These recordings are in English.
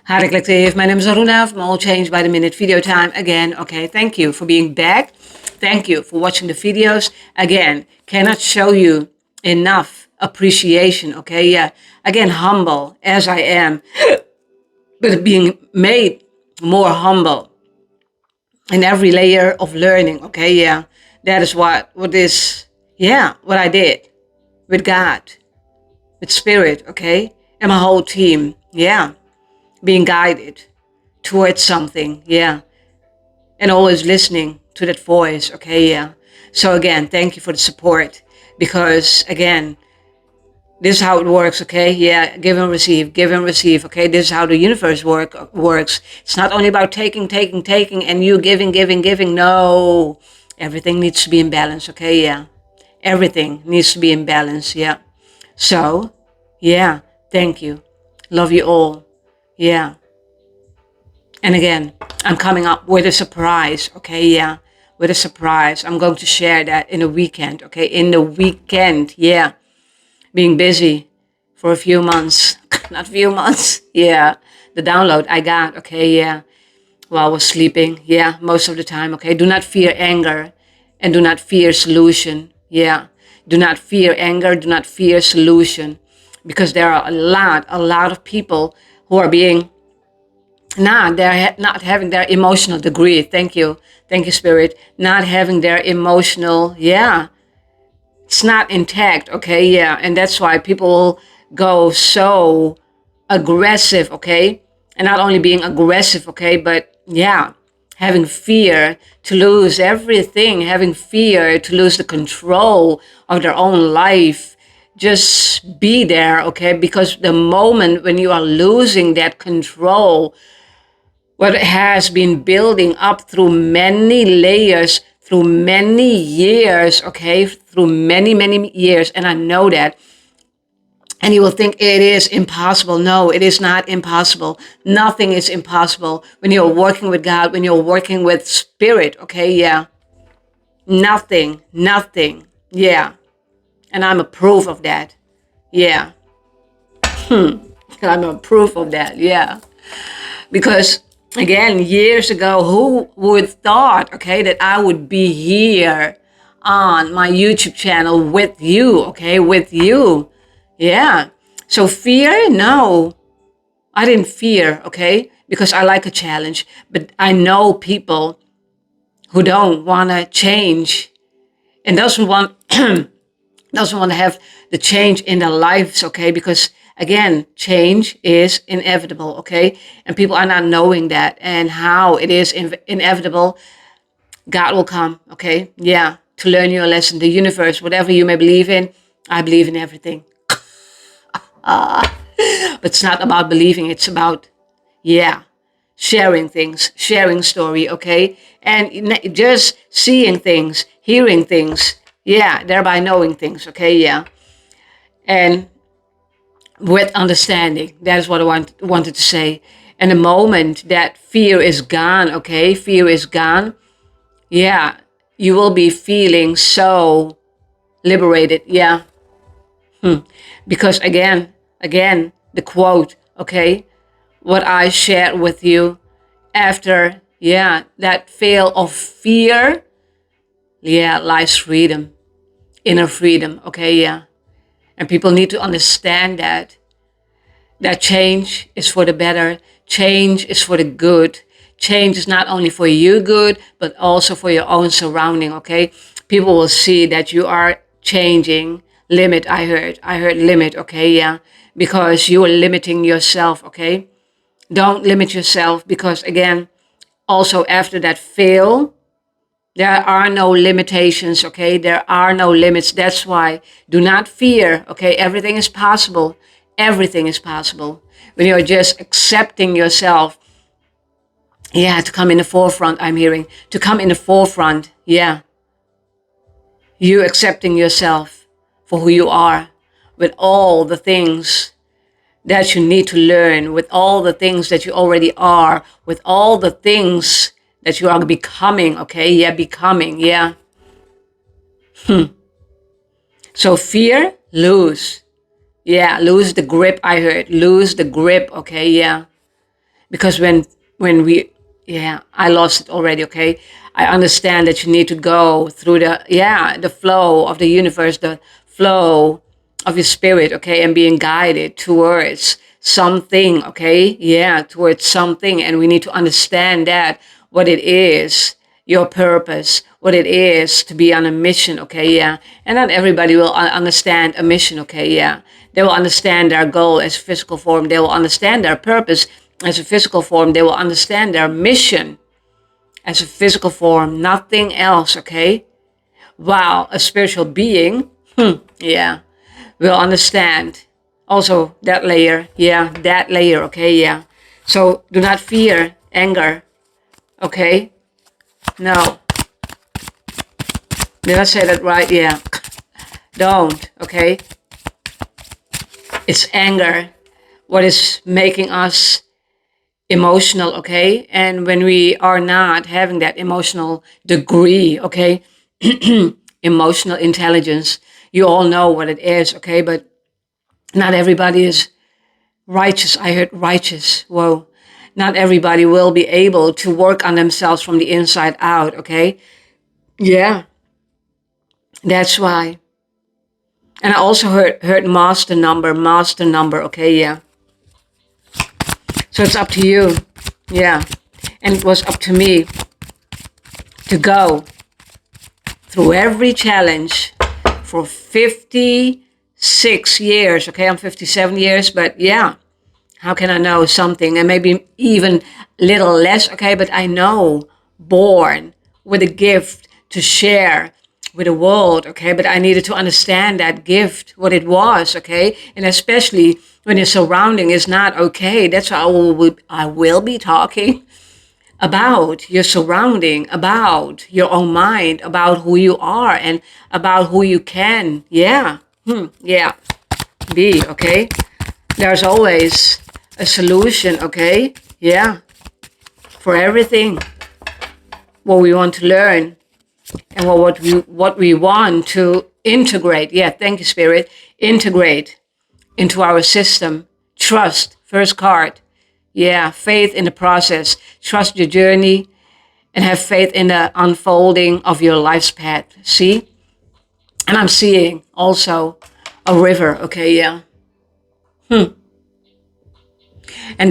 Hi, Collective. My name is Aruna from All Change by the Minute Video Time. Again, okay, thank you for being back. Thank you for watching the videos. Again, cannot show you enough appreciation, okay? Yeah, again, humble as I am, but being made more humble in every layer of learning, okay? Yeah, that is what I did with God, with Spirit, okay? And my whole team, yeah, being guided towards something, yeah, and always listening to that voice, okay, yeah. So again, thank you for the support, because again, this is how it works, okay, yeah, give and receive, okay. This is how the universe works. It's not only about taking and you giving. No, everything needs to be in balance, okay, yeah. Everything needs to be in balance, yeah. So yeah, thank you, love you all, yeah. And again, I'm coming up with a surprise, okay, yeah, with a surprise. I'm going to share that in the weekend, okay, in the weekend, yeah. Being busy for a few months, not few months, yeah. The download I got, okay, yeah, while I was sleeping, yeah, most of the time, okay. Do not fear anger and do not fear solution, yeah. Do not fear anger, do not fear solution, because there are a lot of people who are being they're not having their emotional degree. Thank you, Spirit. Not having their emotional, yeah, it's not intact, okay, yeah, and that's why people go so aggressive, okay, and not only being aggressive, okay, but yeah, having fear to lose everything, having fear to lose the control of their own life. Just be there, okay, because the moment when you are losing that control, what has been building up through many layers, through many years, okay, through many years, and I know that. And you will think it is impossible. No, it is not impossible. Nothing is impossible when you're working with God, when you're working with Spirit, okay, yeah. Nothing, yeah. And I'm a proof of that, yeah. I'm a proof of that, yeah. Because again, years ago, who would thought, okay, that I would be here on my YouTube channel with you, okay, with you, yeah. So fear, no, I didn't fear, okay, because I like a challenge. But I know people who don't want to change and doesn't want to have the change in their lives, okay? Because again, change is inevitable, okay? And people are not knowing that and how it is inevitable. God will come, okay? Yeah, to learn your lesson. The universe, whatever you may believe in, I believe in everything. But it's not about believing, it's about, yeah, sharing things, sharing story, okay? And just seeing things, hearing things, yeah, thereby knowing things, okay? Yeah. And with understanding, that is what I wanted to say. And the moment that fear is gone, okay, fear is gone, yeah, you will be feeling so liberated, yeah. Because again, the quote, okay, what I shared with you after, yeah, that veil of fear, yeah, lies freedom, inner freedom, okay, yeah. And people need to understand that change is for the better, change is for the good. Change is not only for you good, but also for your own surrounding, okay? People will see that you are changing. Limit, I heard limit, okay, yeah. Because you are limiting yourself, okay? Don't limit yourself, because again, also after that fail, there are no limitations, okay? There are no limits. That's why do not fear, okay? Everything is possible. Everything is possible. When you're just accepting yourself, yeah, to come in the forefront, I'm hearing. To come in the forefront, yeah. You accepting yourself for who you are, with all the things that you need to learn, with all the things that you already are, with all the things that you are becoming, okay? Yeah, becoming, yeah. So fear, lose. Yeah, lose the grip, I heard. Lose the grip, okay, yeah. Because when we, yeah, I lost it already, okay? I understand that you need to go through the flow of the universe, the flow of your spirit, okay, and being guided towards something, okay? Yeah, towards something. And we need to understand that, what it is, your purpose, what it is to be on a mission, okay? Yeah. And not everybody will understand a mission, okay? Yeah. They will understand their goal as physical form. They will understand their purpose as a physical form. They will understand their mission as a physical form, nothing else, okay? While a spiritual being, yeah, will understand also that layer, yeah, that layer, okay, yeah. So do not fear anger, okay? No, did I say that right? Yeah. Don't, okay? It's anger what is making us emotional, okay? And when we are not having that emotional degree, okay? Emotional intelligence, you all know what it is, okay? But not everybody is righteous. I heard righteous. Whoa. Not everybody will be able to work on themselves from the inside out, okay? Yeah, that's why. And I also heard master number, okay? Yeah. So it's up to you. Yeah. And it was up to me to go through every challenge for 56 years. Okay, I'm 57 years, but yeah, how can I know something? And maybe even little less, okay, but I know, born with a gift to share with the world, okay, but I needed to understand that gift, what it was, okay, and especially when your surrounding is not okay. That's why I will be talking about your surrounding, about your own mind, about who you are and about who you can, yeah, yeah, be, okay? There's always a solution, okay? Yeah, for everything, what we want to learn and what we want to integrate. Yeah, thank you, Spirit. Integrate into our system. Trust, first card. Yeah, faith in the process. Trust your journey and have faith in the unfolding of your life's path. See? And I'm seeing also a river. Okay, yeah. And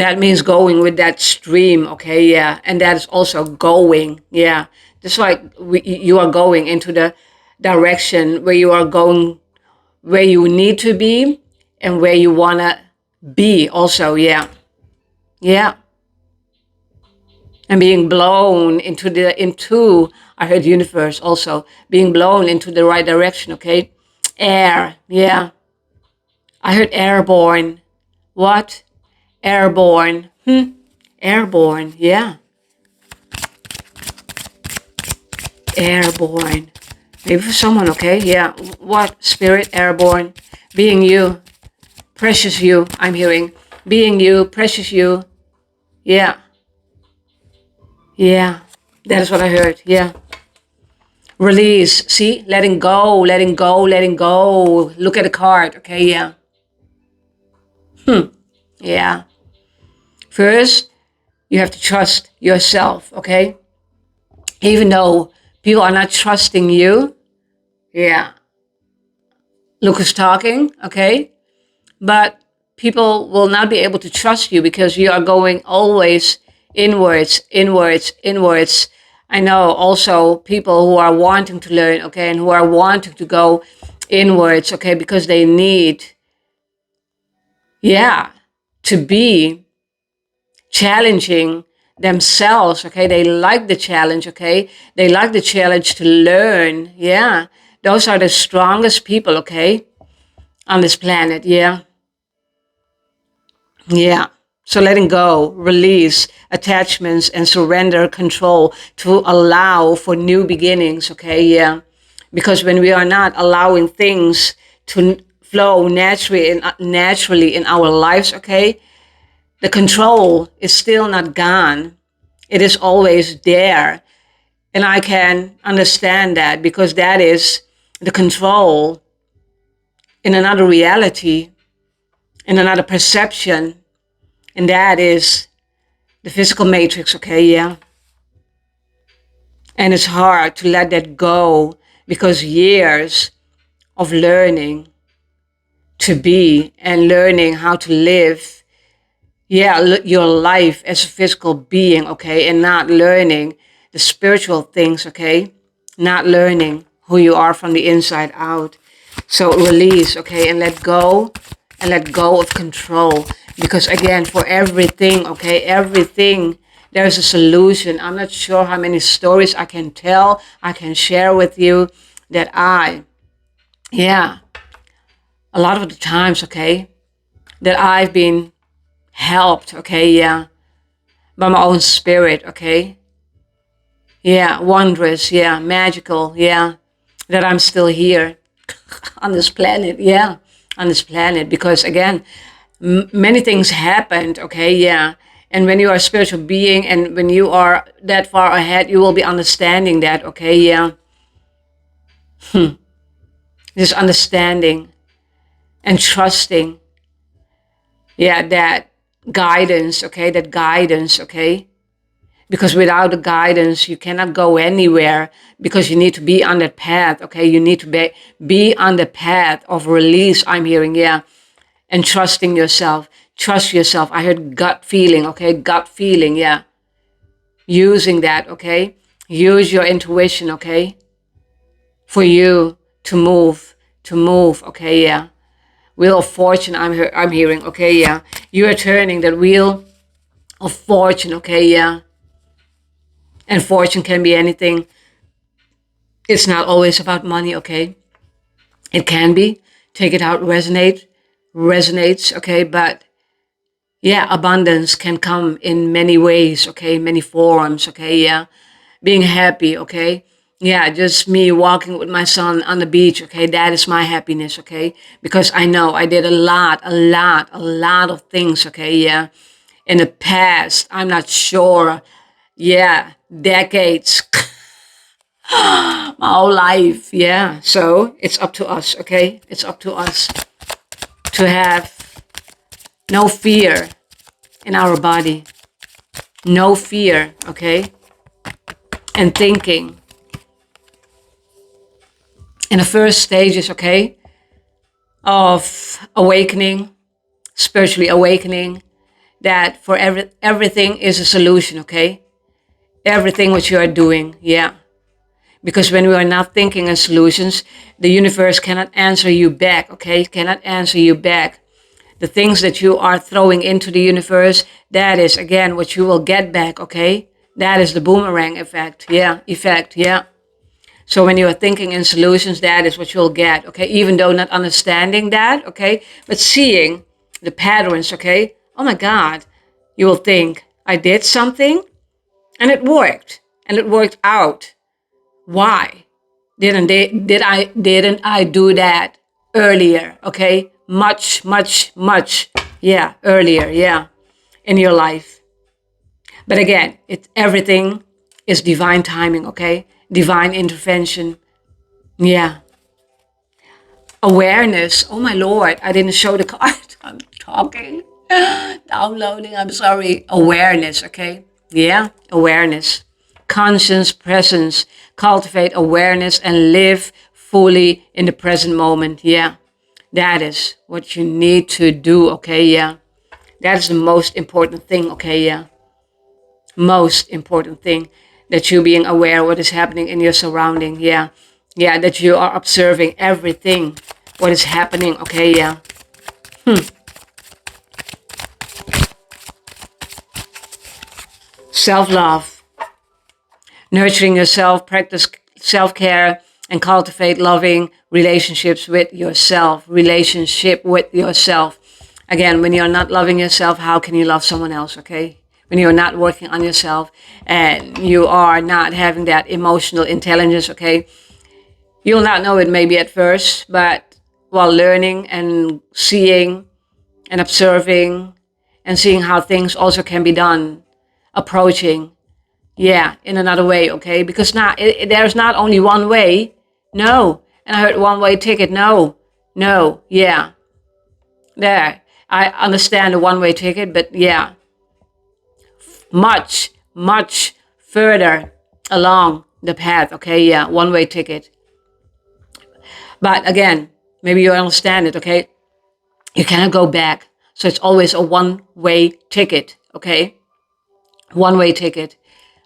that means going with that stream. Okay, yeah. And that is also going. Yeah. Just like you are going into the direction where you are going, where you need to be and where you want to be also. Yeah. Yeah. And being blown into I heard universe also, being blown into the right direction, okay? Air, yeah. I heard airborne. What? Airborne. Airborne, yeah. Airborne. Maybe for someone, okay? Yeah. What? Spirit, airborne. Being you. Precious you, I'm hearing. Being you, precious you. Yeah. Yeah. That is what I heard. Yeah. Release. See? Letting go, letting go, letting go. Look at the card. Okay, yeah. Yeah. First, you have to trust yourself, okay? Even though people are not trusting you. Yeah. Look who's talking, okay? But people will not be able to trust you because you are going always inwards, inwards, inwards. I know also people who are wanting to learn, okay, and who are wanting to go inwards, okay, because they need, yeah, to be challenging themselves, okay? They like the challenge, okay? They like the challenge to learn, yeah. Those are the strongest people, okay, on this planet, yeah. Yeah. So letting go, release attachments and surrender control to allow for new beginnings, okay? Yeah. Because when we are not allowing things to flow naturally in our lives, okay? The control is still not gone. It is always there. And I can understand that because that is the control in another reality, in another perception. And that is the physical matrix, okay, yeah. And it's hard to let that go because years of learning to be and learning how to live, yeah, your life as a physical being, okay, and not learning the spiritual things, okay, not learning who you are from the inside out. So release, okay, and let go of control. Because again, for everything, okay, everything, there's a solution. I'm not sure how many stories I can tell, I can share with you that yeah, a lot of the times, okay, that I've been helped, okay, yeah, by my own spirit, okay, yeah, wondrous, yeah, magical, yeah, that I'm still here on this planet, yeah, on this planet, because again, many things happened, okay, yeah, and when you are a spiritual being and when you are that far ahead, you will be understanding that, okay, yeah, this understanding and trusting, yeah, that guidance, okay, that guidance, okay, because without the guidance you cannot go anywhere, because you need to be on that path, okay, you need to be on the path of release, I'm hearing, yeah, and trusting yourself. Trust yourself. I heard gut feeling, okay, gut feeling, yeah, using that, okay, use your intuition, okay, for you to move, okay, yeah, wheel of fortune, I'm hearing, okay, yeah, you are turning that wheel of fortune, okay, yeah, and fortune can be anything. It's not always about money, okay? It can be. Take it out, resonates, okay? But yeah, abundance can come in many ways, okay? Many forms, okay? Yeah. Being happy, okay? Yeah, just me walking with my son on the beach, okay? That is my happiness, okay? Because I know I did a lot of things, okay? Yeah. In the past, I'm not sure. Yeah, decades. My whole life, yeah. So it's up to us, okay? It's up to us to have no fear in our body, no fear, okay? And thinking in the first stages, okay, of awakening, spiritually awakening, that for everything is a solution, okay? Everything what you are doing, yeah. Because when we are not thinking in solutions, the universe cannot answer you back, okay? Cannot answer you back. The things that you are throwing into the universe, that is again what you will get back, okay? That is the boomerang effect, yeah. So when you are thinking in solutions, that is what you'll get, okay? Even though not understanding that, okay? But seeing the patterns, okay? Oh my God, you will think, I did something and it worked out. Why didn't I do that earlier? Okay, much, yeah, earlier, yeah, in your life. But again, everything is divine timing. Okay, divine intervention. Yeah, awareness. Oh my Lord, I didn't show the card. I'm talking, downloading. I'm sorry. Awareness. Okay. Yeah, awareness. Conscious presence. Cultivate awareness and live fully in the present moment. Yeah, that is what you need to do. Okay. Yeah, that is the most important thing. Okay. Yeah, most important thing, that you being aware what is happening in your surrounding. Yeah, yeah, that you are observing everything what is happening. Okay. Yeah. Self-love, nurturing yourself, practice self-care, and cultivate loving relationships with yourself. Relationship with yourself. Again, when you're not loving yourself, how can you love someone else? Okay, when you're not working on yourself and you are not having that emotional intelligence, okay, you'll not know it maybe at first, but while learning and seeing and observing and seeing how things also can be done, approaching, yeah, in another way, okay? Because now there's not only one way, no. And I heard one way ticket, no, yeah. There, I understand the one way ticket, but yeah, much, much further along the path. Okay, yeah, one-way ticket. But again, maybe you understand it, okay? You cannot go back. So it's always a one-way ticket, okay? One-way ticket.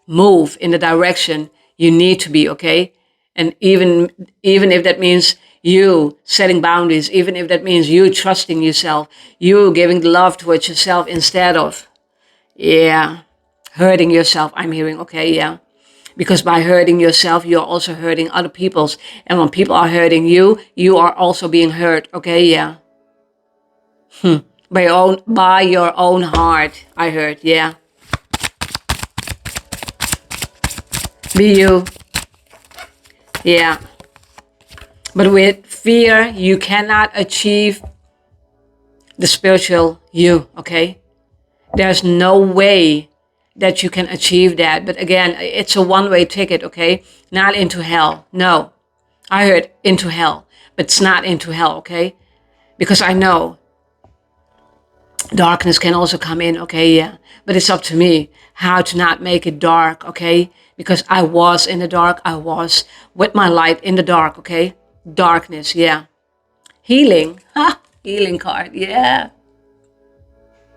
Move in the direction you need to be, okay? And even if that means you setting boundaries, even if that means you trusting yourself, you giving the love towards yourself instead of, yeah, hurting yourself, I'm hearing, okay, yeah. Because by hurting yourself, you're also hurting other people's. And when people are hurting you, you are also being hurt, okay, yeah. By your own heart, I heard, yeah. Be you, yeah. But with fear, you cannot achieve the spiritual you, okay? There's no way that you can achieve that. But again, it's a one-way ticket, okay? Not into hell. No. I heard into hell, but it's not into hell, okay? Because I know darkness can also come in, okay? Yeah. But it's up to me how to not make it dark, okay? Because I was in the dark. I was with my light in the dark, okay? Darkness, yeah. Healing. Ha! Healing card, yeah.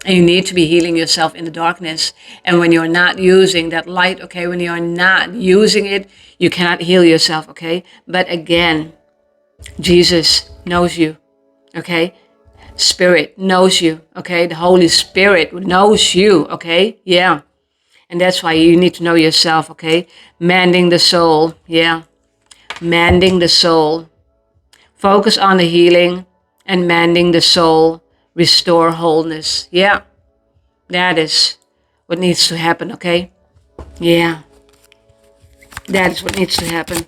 And you need to be healing yourself in the darkness. And when you're not using that light, okay, when you're not using it, you cannot heal yourself, okay? But again, Jesus knows you, okay? Spirit knows you, okay? The Holy Spirit knows you, okay? Yeah. And that's why you need to know yourself, okay? Mending the soul, yeah. Mending the soul. Focus on the healing and mending the soul. Restore wholeness. Yeah, that is what needs to happen, okay? Yeah, that is what needs to happen.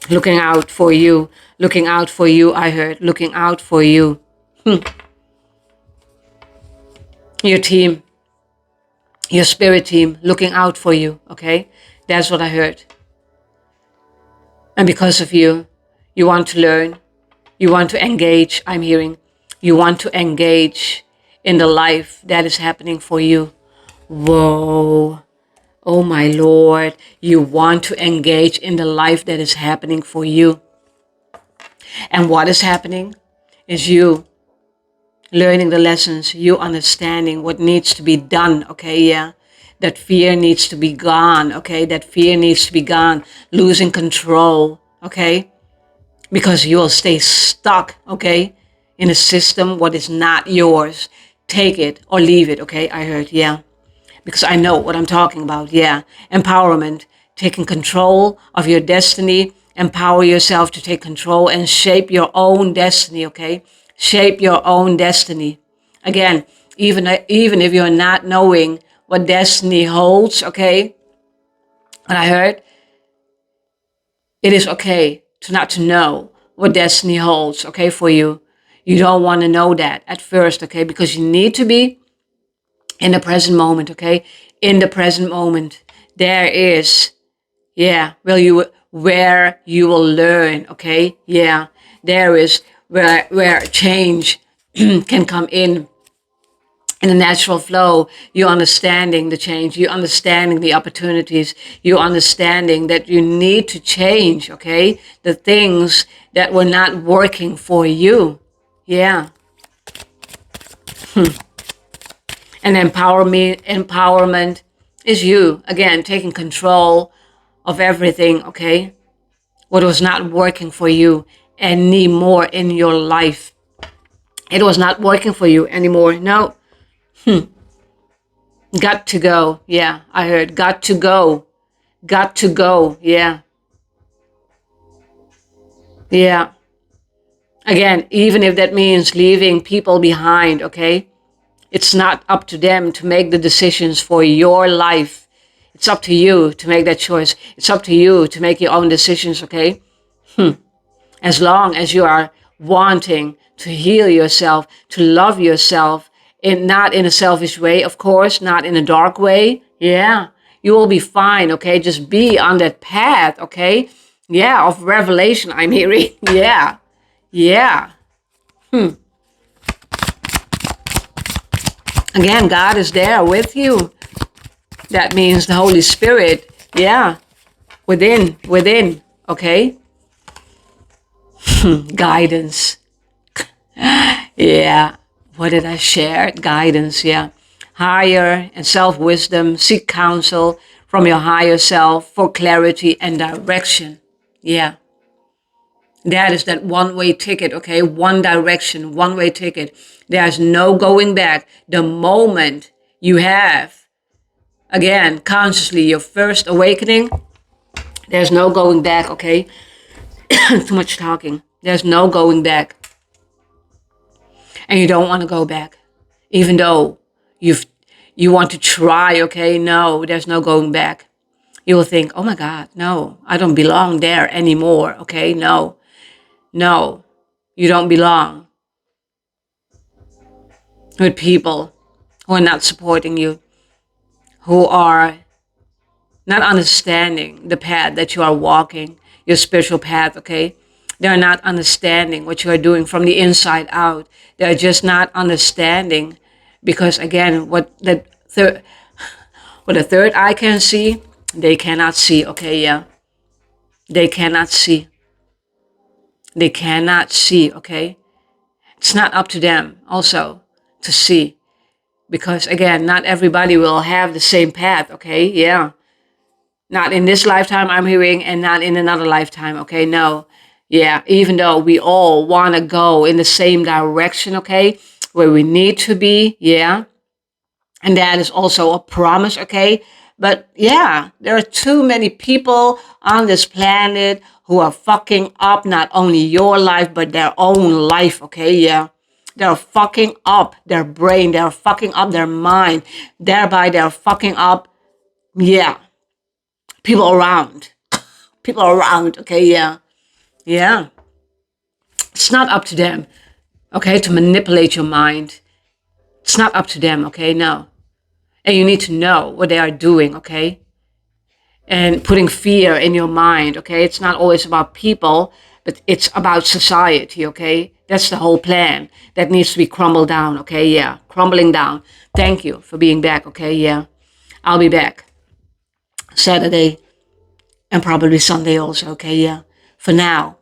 Looking out for you. Looking out for you, I heard. Looking out for you. Your team. Your spirit team. Looking out for you, okay? That's what I heard. And because of you, you want to learn. You want to engage, I'm hearing. You want to engage in the life that is happening for you. Whoa. Oh my Lord. You want to engage in the life that is happening for you. And what is happening is you learning the lessons, you understanding what needs to be done, okay, yeah. That fear needs to be gone, okay. That fear needs to be gone. Losing control, okay. Because you will stay stuck, okay, in a system what is not yours. Take it or leave it, okay? I heard, yeah. Because I know what I'm talking about, yeah. Empowerment, taking control of your destiny. Empower yourself to take control and shape your own destiny, okay? Shape your own destiny. Again, even if you're not knowing what destiny holds, okay? And I heard, it is okay to not to know what destiny holds, okay, for you. You don't want to know that at first, okay, because you need to be in the present moment, okay? In the present moment, there is, yeah, where you will learn, okay? Yeah, there is where change can come in a natural flow. You understanding the change, you understanding the opportunities, you understanding that you need to change, okay? The things that were not working for you. Yeah. And empowerment is you, again, taking control of everything, okay? What was not working for you anymore in your life. It was not working for you anymore. No. Got to go. Yeah, I heard got to go. Got to go. Yeah. Yeah. Again, even if that means leaving people behind, okay? It's not up to them to make the decisions for your life. It's up to you to make that choice. It's up to you to make your own decisions, okay? As long as you are wanting to heal yourself, to love yourself, not in a selfish way, of course, not in a dark way. Yeah, you will be fine, okay? Just be on that path, okay? Yeah, of revelation, I'm hearing. Yeah, yeah. Again, God is there with you. That means the Holy Spirit, yeah, within, okay? Guidance. Yeah, what did I share? Guidance, yeah. Higher and self-wisdom, seek counsel from your higher self for clarity and direction. Yeah, that is that one-way ticket, okay? One direction, one-way ticket. There's no going back. The moment you have, again, consciously your first awakening, there's no going back, okay? Too much talking. There's no going back. And you don't want to go back. Even though you want to try, okay? No, there's no going back. You will think, oh my God, no, I don't belong there anymore, okay? No, you don't belong with people who are not supporting you, who are not understanding the path that you are walking, your spiritual path, okay? They're not understanding what you are doing from the inside out. They're just not understanding because, again, what the third eye can see, they cannot see, okay? Yeah. They cannot see. They cannot see, okay? It's not up to them also to see because, again, not everybody will have the same path, okay? Yeah. Not in this lifetime, I'm hearing, and not in another lifetime, okay? No. Yeah, even though we all want to go in the same direction, okay? Where we need to be, yeah. And that is also a promise, okay? But yeah, there are too many people on this planet who are fucking up not only your life, but their own life, okay? Yeah. They're fucking up their brain. They're fucking up their mind. Thereby, they're fucking up, yeah, people around. People around, okay? Yeah. Yeah. It's not up to them, okay, to manipulate your mind. It's not up to them, okay? No. And you need to know what they are doing, okay? And putting fear in your mind, okay? It's not always about people, but it's about society, okay? That's the whole plan that needs to be crumbled down, okay? Yeah, crumbling down. Thank you for being back, okay? Yeah, I'll be back Saturday and probably Sunday also, okay? Yeah. For now,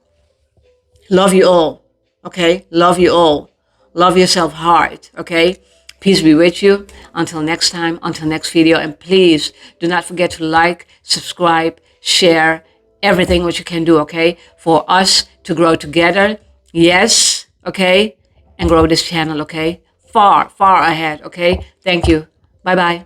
love you all, okay? Love you all. Love yourself hard, okay? Peace be with you. Until next time, until next video. And please do not forget to like, subscribe, share, everything what you can do, okay? For us to grow together. Yes, okay? And grow this channel, okay? Far, far ahead, okay? Thank you. Bye-bye.